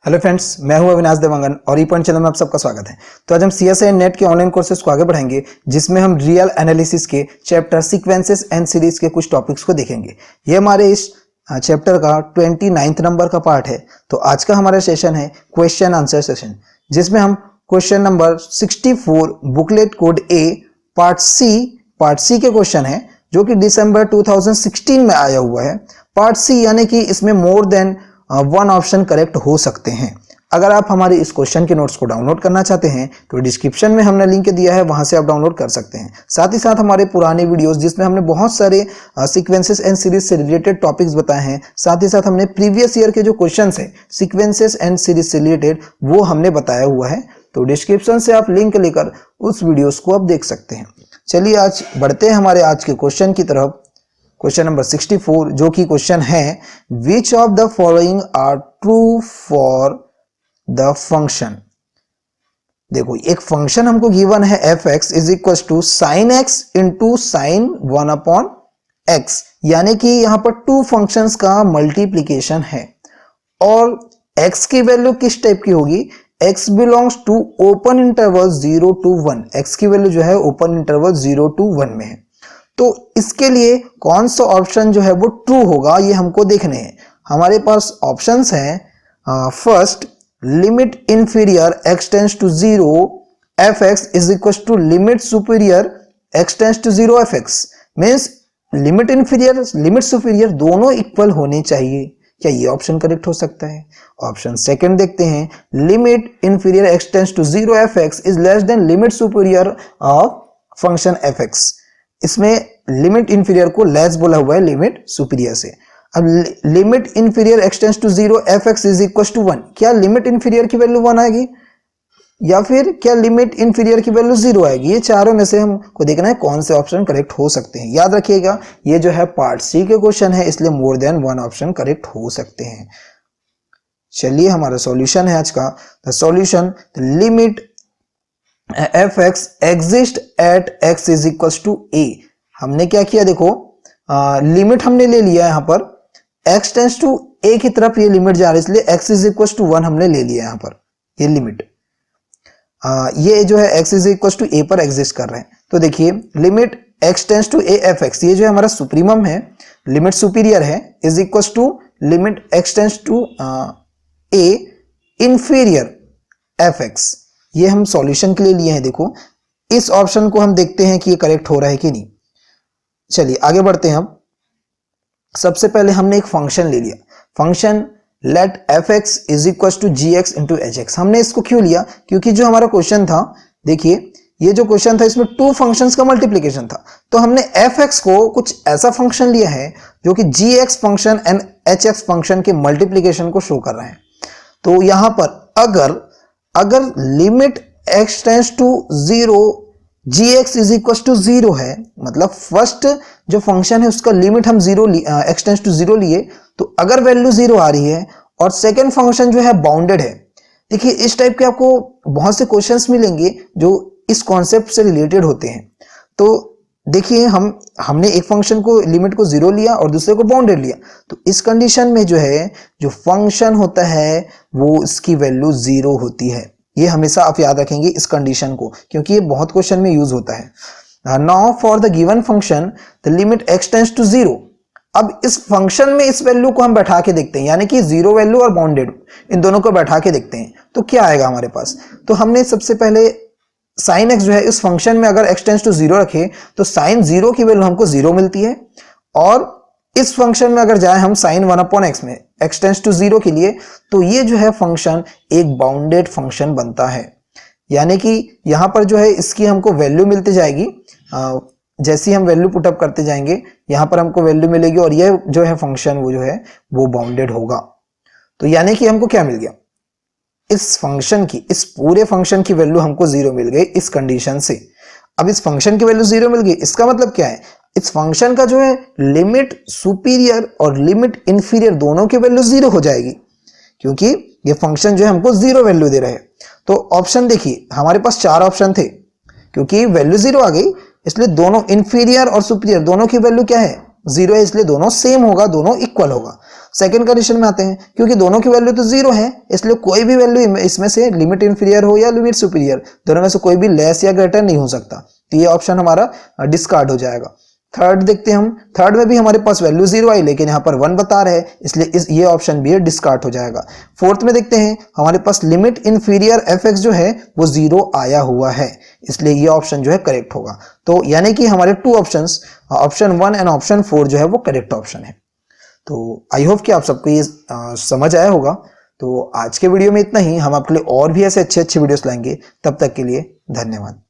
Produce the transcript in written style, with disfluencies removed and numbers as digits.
Hello friends, मैं हूं अविनाश देवांगन और ई पॉइंट चैनल में आप सबका स्वागत है। तो आज हम सीएसई नेट के ऑनलाइन कोर्सेज को आगे बढ़ाएंगे, जिसमें हम रियल एनालिसिस के चैप्टर सीक्वेंसेस एंड सीरीज के कुछ टॉपिक्स को देखेंगे। ये हमारे इस चैप्टर का 29 नंबर का पार्ट है। तो आज का हमारा सेशन है क्वेश्चन आंसर सेशन, जिसमें हम क्वेश्चन नंबर 64 बुकलेट कोड ए पार्ट सी के क्वेश्चन है, जो कि दिसंबर 2016 में आया हुआ है। पार्ट सी यानी कि इसमें मोर देन वन ऑप्शन करेक्ट हो सकते हैं। अगर आप हमारे इस क्वेश्चन के नोट्स को डाउनलोड करना चाहते हैं तो डिस्क्रिप्शन में हमने लिंक दिया है, वहां से आप डाउनलोड कर सकते हैं। साथ ही साथ हमारे पुराने वीडियोस, जिसमें हमने बहुत सारे सीक्वेंसेस एंड सीरीज से रिलेटेड टॉपिक्स बताए हैं, साथ ही साथ हमने प्रीवियस ईयर के जो क्वेश्चंस हैं सीक्वेंसेस एंड सीरीज से रिलेटेड, वो हमने बताया हुआ है। तो डिस्क्रिप्शन से आप लिंक लेकर उस वीडियोस को आप देख सकते हैं। चलिए आज बढ़ते हैं हमारे आज के क्वेश्चन की तरफ। क्वेश्चन नंबर 64, जो कि क्वेश्चन है which of the following are true for the function. देखो, एक फंक्शन हमको गिवन है f x is equal to sine x into sine 1 upon x, यानी कि यहां पर टू फंक्शंस का मल्टीप्लीकेशन है। और एक्स की वैल्यू किस टाइप की होगी? x belongs to open interval 0 to 1। X की वैल्यू जो है ओपन इंटरवल 0 to 1 में है। तो इसके लिए कौन सा ऑप्शन जो है वो ट्रू होगा, ये हमको देखने हैं। हमारे पास ऑप्शंस हैं। First, limit inferior x tends to 0 f x is equal to limit superior x tends to 0 f x. Means limit inferior limit superior दोनों इक्वल होने चाहिए। क्या ये ऑप्शन करेक्ट हो सकता है? ऑप्शन सेकंड देखते हैं, limit inferior x tends to 0 f x is less than limit superior of function f x. इसमें लिमिट इंफीरियर को लेस बोला हुआ है लिमिट सुपीरियर से। अब limit inferior x tends to 0 f x is equal to 1, क्या limit inferior की value 1 आएगी या फिर क्या लिमिट इंफीरियर की वैल्यू 0 आएगी? ये चारों में से हमको देखना है कौन से ऑप्शन करेक्ट हो सकते हैं। याद रखिएगा, ये जो है पार्ट सी के क्वेश्चन है, इसलिए more than one option correct हो सकते हैं। चलिए, हमारा सॉल्यूशन है आज का। The solution, limit F X exist at X is equal to A. हमने क्या किया? देखो, लिमिट हमने ले लिया यहाँ पर, x टेंड्स टू a की तरफ ये लिमिट जा रही है, इसलिए x इज इक्वल टू 1 हमने ले लिया यहाँ पर। ये लिमिट ये जो है x is equal to a पर एग्जिस्ट कर रहे हैं। तो देखिए, limit x tends to a f x, ये जो है हमारा सुप्रीमम है, लिमिट सुपीरियर है, is equal to limit x tends to a inferior f x. ये हम सॉल्यूशन के लिए लिए हैं। देखो, इस ऑप्शन को हम देखते हैं कि ये करेक्ट हो रहा है कि नहीं। चलिए आगे बढ़ते हैं। हम सबसे पहले हमने एक फंक्शन ले लिया, function let f x is equal to g x into h x. हमने इसको क्यों लिया? क्योंकि जो हमारा क्वेश्चन था, देखिए ये जो क्वेश्चन था इसमें टू फंक्शंस का मल्टीप्लीकेशन था। तो हमने एफ एक्स को कुछ ऐसा फंक्शन लिया है जो कि G X function and H X function के मल्टीप्लीकेशन को शो कर रहे हैं। तो यहां पर अगर limit x tends to 0 gx is equal to 0 है, मतलब फर्स्ट जो फंक्शन है उसका लिमिट हम x टेंड्स टू 0 लिए, तो अगर वैल्यू 0 आ रही है और सेकंड फंक्शन जो है बाउंडेड है। देखिए, इस टाइप के आपको बहुत से क्वेश्चंस मिलेंगे जो इस कॉन्सेप्ट से रिलेटेड होते हैं। तो देखिए, हमने एक फंक्शन को लिमिट को 0 लिया और दूसरे को बाउंडेड लिया। तो इस कंडीशन में जो है जो फंक्शन होता है वो इसकी वैल्यू 0 होती है। ये हमेशा आप याद रखेंगे इस कंडीशन को, क्योंकि ये बहुत क्वेश्चन में यूज होता है। Now for the given function the limit x tends to 0। अब इस फंक्शन में इस वैल्यू को हम बैठा के देखते हैं, यानी कि 0 वैल्यू और बाउंडेड इन दोनों को बैठा के देखते हैं तो क्या आएगा हमारे पास। तो हमने सबसे पहले साइन x जो है इस फंक्शन में अगर x टेंड्स टू 0 रखे तो साइन 0 की वैल्यू हमको 0 मिलती है। और इस फंक्शन में अगर जाए हम साइन 1 अपॉन एक्स में x टेंड्स टू 0 के लिए, तो ये जो है फंक्शन एक बाउंडेड फंक्शन बनता है। यानी कि यहां पर जो है इसकी हमको वैल्यू मिलती जाएगी। जैसे हम वैल्यू पुटअप करते जाएंगे यहां पर हमको वैल्यू मिलेगी और ये जो है फंक्शन वो जो है वो बाउंडेड होगा। तो यानी कि हमको क्या मिल गया? इस फंक्शन की, इस पूरे फंक्शन की वैल्यू हमको 0 मिल गई इस कंडीशन से। अब इस फंक्शन की वैल्यू 0 मिल गई, इसका मतलब क्या है? इस फंक्शन का जो है लिमिट सुपीरियर और लिमिट इंफीरियर दोनों की वैल्यू 0 हो जाएगी, क्योंकि ये फंक्शन जो है हमको 0 वैल्यू दे रहे हैं। तो ऑप्शन देखिए, हमारे पास 4 ऑप्शन थे, क्योंकि वैल्यू 0 आ गई इसलिए दोनों इंफीरियर और सुपीरियर दोनों की वैल्यू क्या है? 0 है, इसलिए दोनों सेम होगा, दोनों इक्वल होगा। सेकंड कंडीशन में आते हैं, क्योंकि दोनों की वैल्यू तो जीरो है, इसलिए कोई भी वैल्यू इसमें से लिमिट इंफीरियर हो या लिमिट सुपीरियर, दोनों में से कोई भी लेस या ग्रेटर नहीं हो सकता, तो ये ऑप्शन हमारा डिस्कार्ड हो जाएगा। थर्ड देखते हैं हम, थर्ड में भी हमारे पास वैल्यू जीरो आई, लेकिन यहाँ पर 1 बता रहे हैं, इसलिए ये ऑप्शन भी डिस्कार्ड हो जाएगा। फोर्थ में देखते हैं, हमारे पास लिमिट इंफीरियर fx जो है वो जीरो आया हुआ है, इसलिए ये ऑप्शन जो है करेक्ट होगा। तो यानी कि हमारे 2 ऑप्शंस, ऑप्शन 1 एंड ऑप्शन 4 जो है वो करेक्ट ऑप्शन है। तो आई होप कि आप सबको ये समझ आया होगा। तो आज के वीडियो में इतना ही, हम आपके लिए और भी ऐसे अच्छे वीडियोस लाएंगे, तब तक के लिए धन्यवाद।